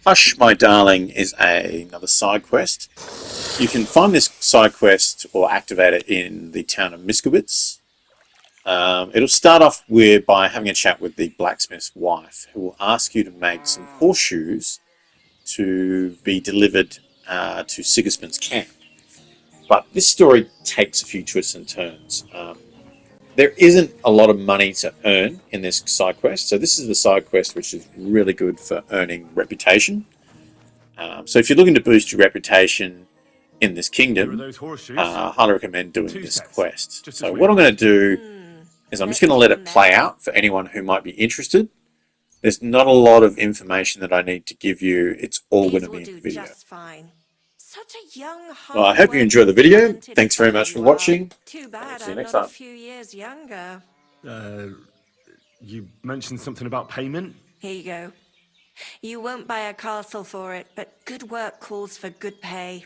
Hush, My Darling is another side quest. You can find this side quest or activate it in the town of Miskowitz. It'll start off by having a chat with the blacksmith's wife, who will ask you to make some horseshoes to be delivered to Sigismund's camp. But this story takes a few twists and turns. There isn't a lot of money to earn in this side quest, so this is the side quest which is really good for earning reputation. So if you're looking to boost your reputation in this kingdom, I highly recommend doing this quest. So what I'm going to do is I'm just going to let it play out for anyone who might be interested. There's not a lot of information that I need to give you. It's all going to be in the video. Such a young, Well, I hope you enjoy the video. Thanks very much for watching. Too bad See you I'm next not time. a few years younger. You mentioned something about payment? Here you go. You won't buy a castle for it, but good work calls for good pay.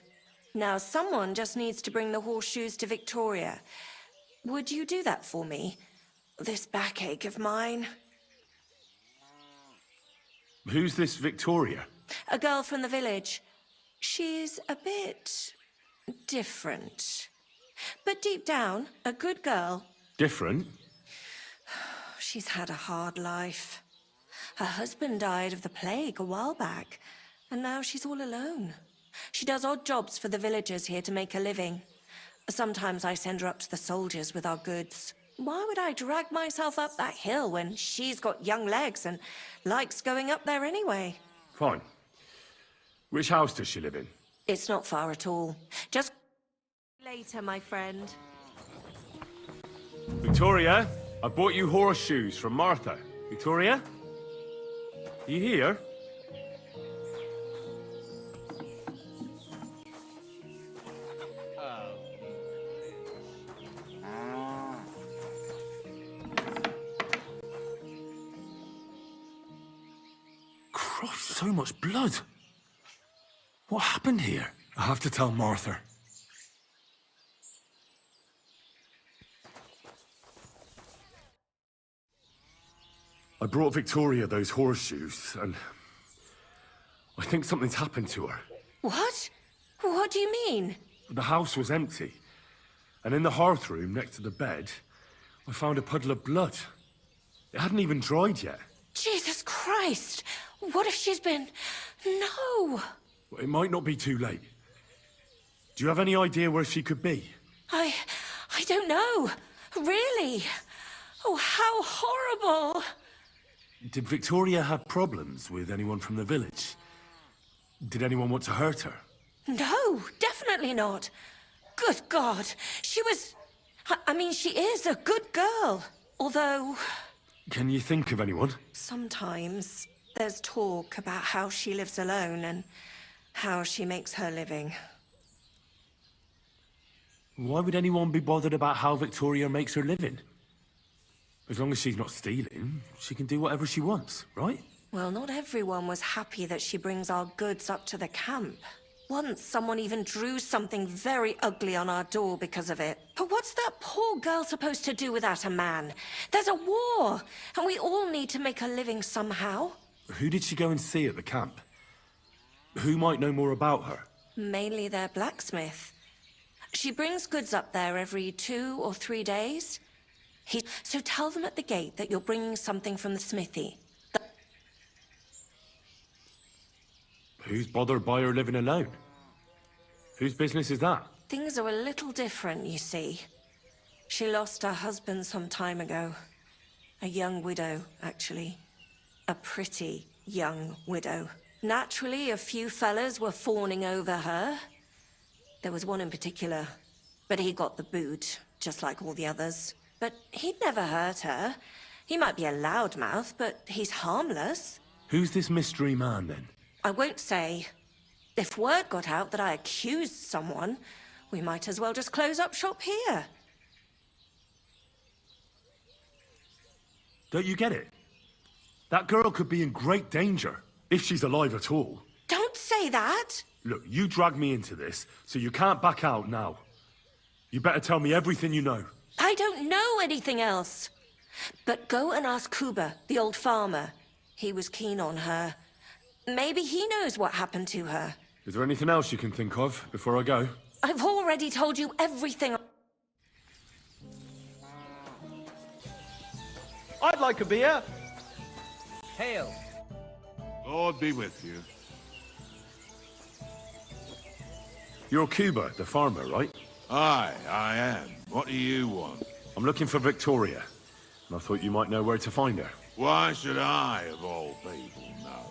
Now, someone just needs to bring the horseshoes to Victoria. Would you do that for me? This backache of mine. Who's this Victoria? A girl from the village. She's a bit different. But deep down, a good girl. Different? She's had a hard life. Her husband died of the plague a while back, and now she's all alone. She does odd jobs for the villagers here to make a living. Sometimes I send her up to the soldiers with our goods. Why would I drag myself up that hill when she's got young legs and likes going up there anyway? Fine. Which house does she live in? It's not far at all. Just later, my friend. Victoria, I bought you horseshoes from Martha. Victoria? Are you here? Christ, so much blood. What happened here? I have to tell Martha. I brought Victoria those horseshoes, and I think something's happened to her. What? What do you mean? The house was empty, and in the hearth room next to the bed, I found a puddle of blood. It hadn't even dried yet. Jesus Christ! What if she's been... No! It might not be too late. Do you have any idea where she could be? I don't know. Really? Oh, how horrible! Did Victoria have problems with anyone from the village? Did anyone want to hurt her? No, definitely not. Good God, she was... I mean, she is a good girl. Although... Can you think of anyone? Sometimes there's talk about how she lives alone and how she makes her living. Why would anyone be bothered about how Victoria makes her living? As long as she's not stealing, she can do whatever she wants, right? Well, not everyone was happy that she brings our goods up to the camp. Once, someone even drew something very ugly on our door because of it. But what's that poor girl supposed to do without a man? There's a war, and we all need to make a living somehow. Who did she go and see at the camp? Who might know more about her? Mainly their blacksmith. She brings goods up there every 2 or 3 days. So tell them at the gate that you're bringing something from the smithy. Who's bothered by her living alone? Whose business is that? Things are a little different, you see. She lost her husband some time ago. A young widow, actually. A pretty young widow. Naturally, a few fellas were fawning over her. There was one in particular, but he got the boot, just like all the others. But he'd never hurt her. He might be a loudmouth, but he's harmless. Who's this mystery man, then? I won't say. If word got out that I accused someone, we might as well just close up shop here. Don't you get it? That girl could be in great danger, if she's alive at all. Don't say that! Look, you dragged me into this, so you can't back out now. You better tell me everything you know. I don't know anything else. But go and ask Kuba, the old farmer. He was keen on her. Maybe he knows what happened to her. Is there anything else you can think of before I go? I've already told you everything. I'd like a beer. Hail. Lord be with you. You're Cuba, the farmer, right? Aye, I am. What do you want? I'm looking for Victoria, and I thought you might know where to find her. Why should I, of all people, know?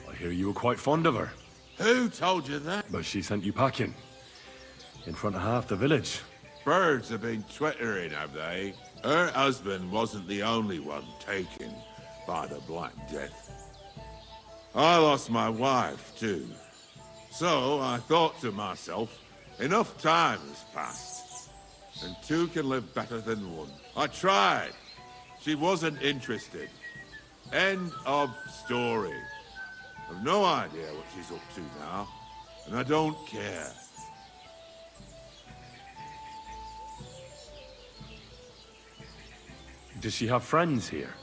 I hear you were quite fond of her, Who told you that? but she sent you packing. In front of half the village. Birds have been twittering, have they? Her husband wasn't the only one taken by the Black Death. I lost my wife, too. So I thought to myself, enough time has passed, and two can live better than one. I tried. She wasn't interested. End of story. I've no idea what she's up to now, and I don't care. Does she have friends here?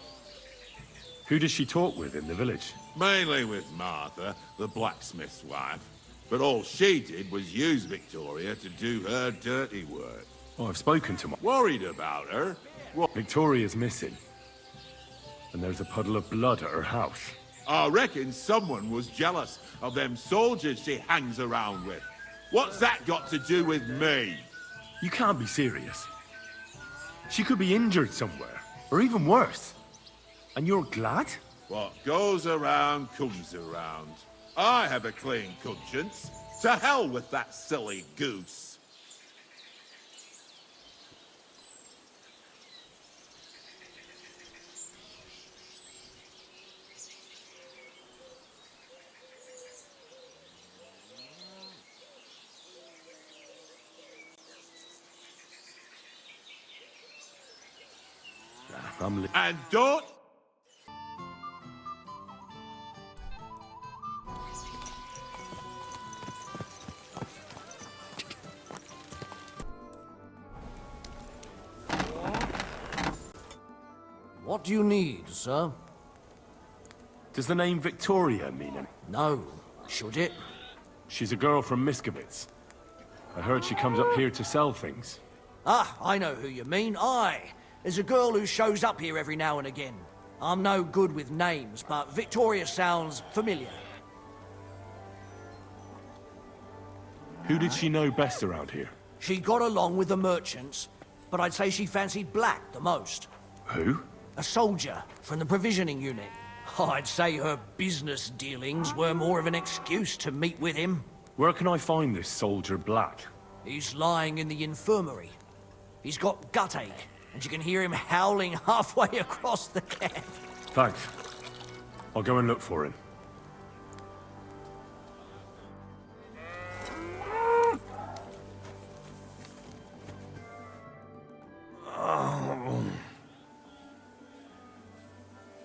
Who does she talk with in the village? Mainly with Martha, the blacksmith's wife. But all she did was use Victoria to do her dirty work. Oh, I've spoken to my... Worried about her? What? Victoria's missing. And there's a puddle of blood at her house. I reckon someone was jealous of them soldiers she hangs around with. What's that got to do with me? You can't be serious. She could be injured somewhere, or even worse. And you're glad? What goes around comes around. I have a clean conscience. To hell with that silly goose. And don't... What do you need, sir? Does the name Victoria mean anything? No. Should it? She's a girl from Miskovitz. I heard she comes up here to sell things. Ah, I know who you mean. Aye. There's a girl who shows up here every now and again. I'm no good with names, but Victoria sounds familiar. Who did she know best around here? She got along with the merchants, but I'd say she fancied Black the most. Who? A soldier from the provisioning unit. I'd say her business dealings were more of an excuse to meet with him. Where can I find this soldier Black? He's lying in the infirmary. He's got gut ache, and you can hear him howling halfway across the camp. Thanks. I'll go and look for him.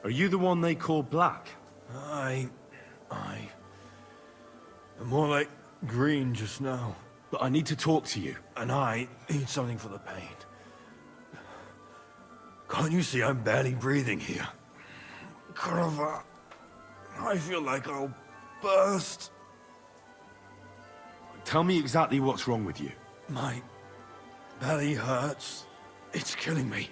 Are you the one they call Black? I'm more like green just now. But I need to talk to you. And I need something for the pain. Can't you see I'm barely breathing here? Kurva, I feel like I'll burst. Tell me exactly what's wrong with you. My belly hurts. It's killing me.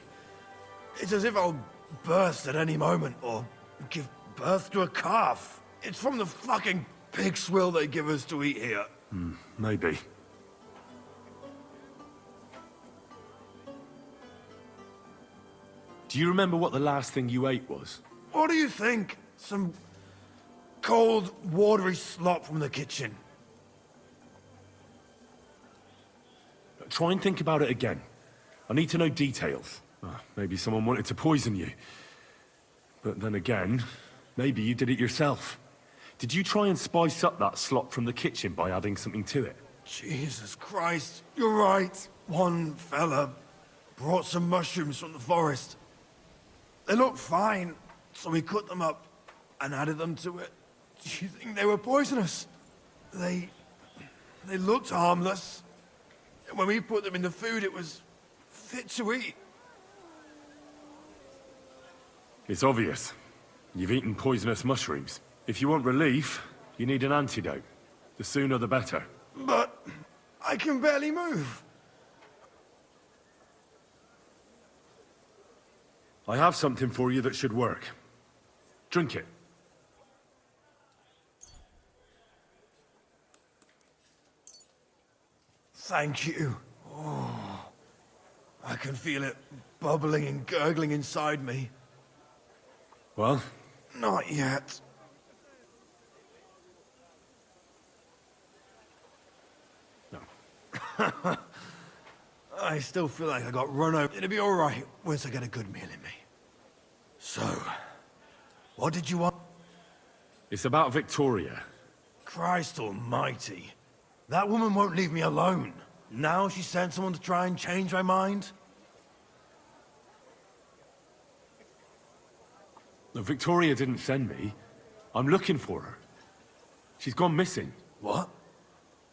It's as if I'll burst at any moment or give birth to a calf. It's from the fucking pig swill they give us to eat here. Maybe. Do you remember what the last thing you ate was? What do you think? Some cold, watery slop from the kitchen. Try and think about it again. I need to know details. Maybe someone wanted to poison you. But then again, maybe you did it yourself. Did you try and spice up that slop from the kitchen by adding something to it? Jesus Christ, you're right. One fella brought some mushrooms from the forest. They looked fine, so we cut them up and added them to it. Do you think they were poisonous? They looked harmless. When we put them in the food, it was fit to eat. It's obvious. You've eaten poisonous mushrooms. If you want relief, you need an antidote. The sooner the better. But I can barely move. I have something for you that should work. Drink it. Thank you. Oh, I can feel it bubbling and gurgling inside me. Well? Not yet. No. I still feel like I got run over. It'll be all right once I get a good meal in me. So, what did you want? It's about Victoria. Christ almighty. That woman won't leave me alone. Now she sent someone to try and change my mind? No, Victoria didn't send me. I'm looking for her. She's gone missing. What?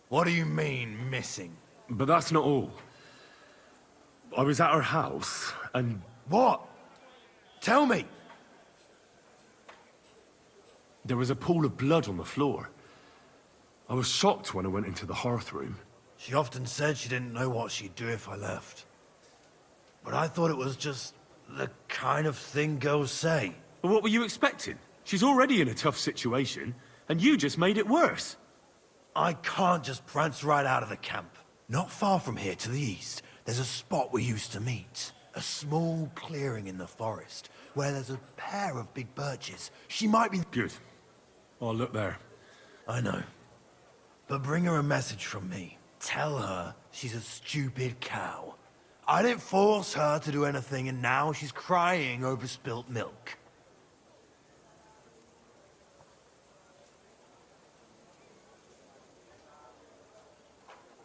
What do you mean, missing? But that's not all. I was at her house, and... What? Tell me! there was a pool of blood on the floor. I was shocked when I went into the hearth room. She often said she didn't know what she'd do if I left. But I thought it was just the kind of thing girls say. But what were you expecting? She's already in a tough situation, and you just made it worse. I can't just prance right out of the camp. Not far from here to the east, there's a spot we used to meet. A small clearing in the forest, where there's a pair of big birches. She might be... Good. I'll look there. I know. But bring her a message from me. Tell her she's a stupid cow. I didn't force her to do anything, and now she's crying over spilt milk.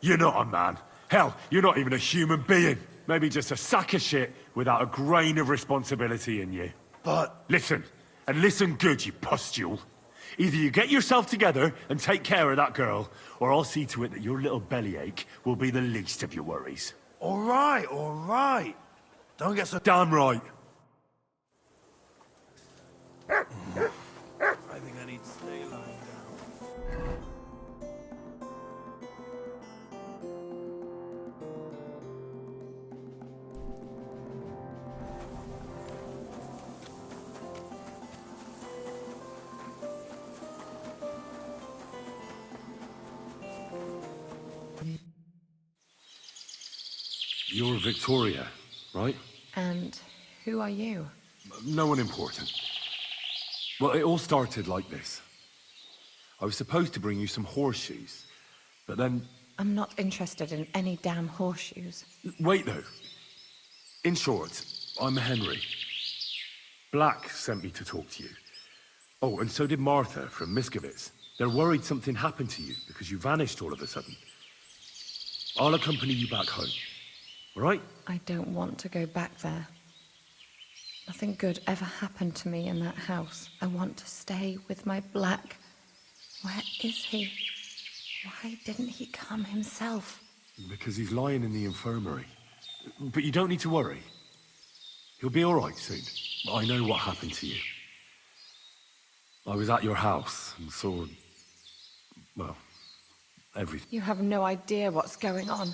You're not a man. Hell, you're not even a human being. Maybe just a sack of shit without a grain of responsibility in you. But... Listen, and listen good, you pustule. Either you get yourself together and take care of that girl, or I'll see to it that your little bellyache will be the least of your worries. all right. Don't get so... Damn right. I think I need to stay lying down. You're Victoria, right? And who are you? No one important. Well, it all started like this. I was supposed to bring you some horseshoes, but then... I'm not interested in any damn horseshoes. Wait, though. In short, I'm Henry. Black sent me to talk to you. Oh, and so did Martha from Miskovitz. They're worried something happened to you because you vanished all of a sudden. I'll accompany you back home. All right? I don't want to go back there. Nothing good ever happened to me in that house. I want to stay with my Black. Where is he? Why didn't he come himself? Because he's lying in the infirmary. But you don't need to worry. He'll be all right soon. I know what happened to you. I was at your house and saw... well, everything. You have no idea what's going on.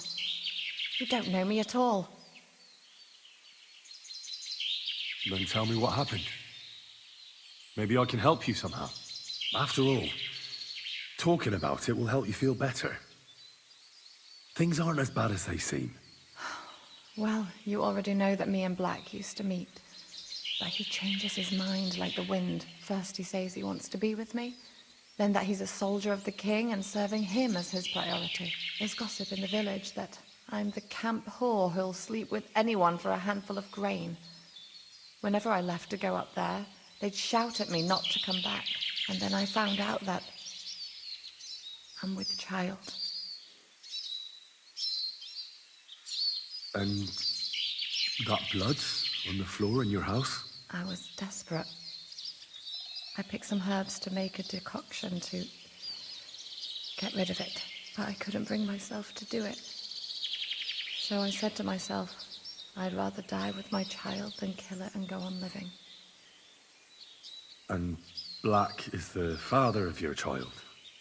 You don't know me at all. Then tell me what happened. Maybe I can help you somehow. After all, talking about it will help you feel better. Things aren't as bad as they seem. Well, you already know that me and Black used to meet. But he changes his mind like the wind. First he says he wants to be with me, then that he's a soldier of the king and serving him as his priority. There's gossip in the village that I'm the camp whore who'll sleep with anyone for a handful of grain. Whenever I left to go up there, they'd shout at me not to come back. And then I found out that I'm with child. And that blood on the floor in your house? I was desperate. I picked some herbs to make a decoction to get rid of it, but I couldn't bring myself to do it. So I said to myself, I'd rather die with my child than kill it and go on living. And Black is the father of your child?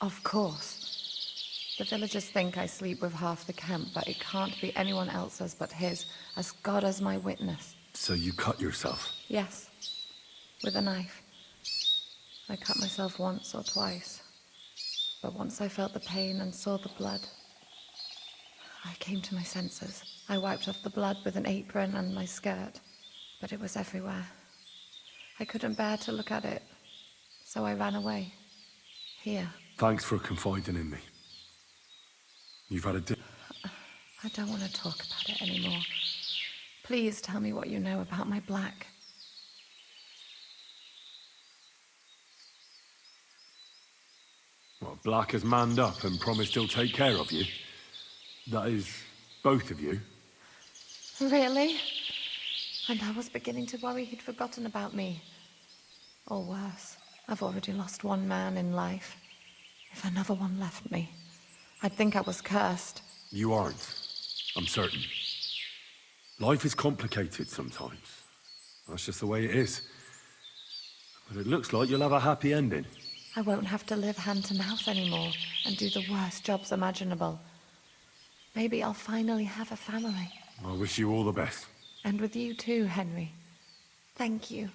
Of course. The villagers think I sleep with half the camp, but it can't be anyone else's but his, as God is my witness. So you cut yourself? Yes, with a knife. I cut myself once or twice, but once I felt the pain and saw the blood, I came to my senses. I wiped off the blood with an apron and my skirt, but it was everywhere. I couldn't bear to look at it, so I ran away. Here. Thanks for confiding in me. You've had a I don't want to talk about it anymore. Please tell me what you know about my Black. Well, Black has manned up and promised he'll take care of you. That is, both of you. Really? And I was beginning to worry he'd forgotten about me. Or worse, I've already lost one man in life. If another one left me, I'd think I was cursed. You aren't. I'm certain. Life is complicated sometimes. That's just the way it is. But it looks like you'll have a happy ending. I won't have to live hand to mouth anymore and do the worst jobs imaginable. Maybe I'll finally have a family. I wish you all the best. And with you too, Henry. Thank you.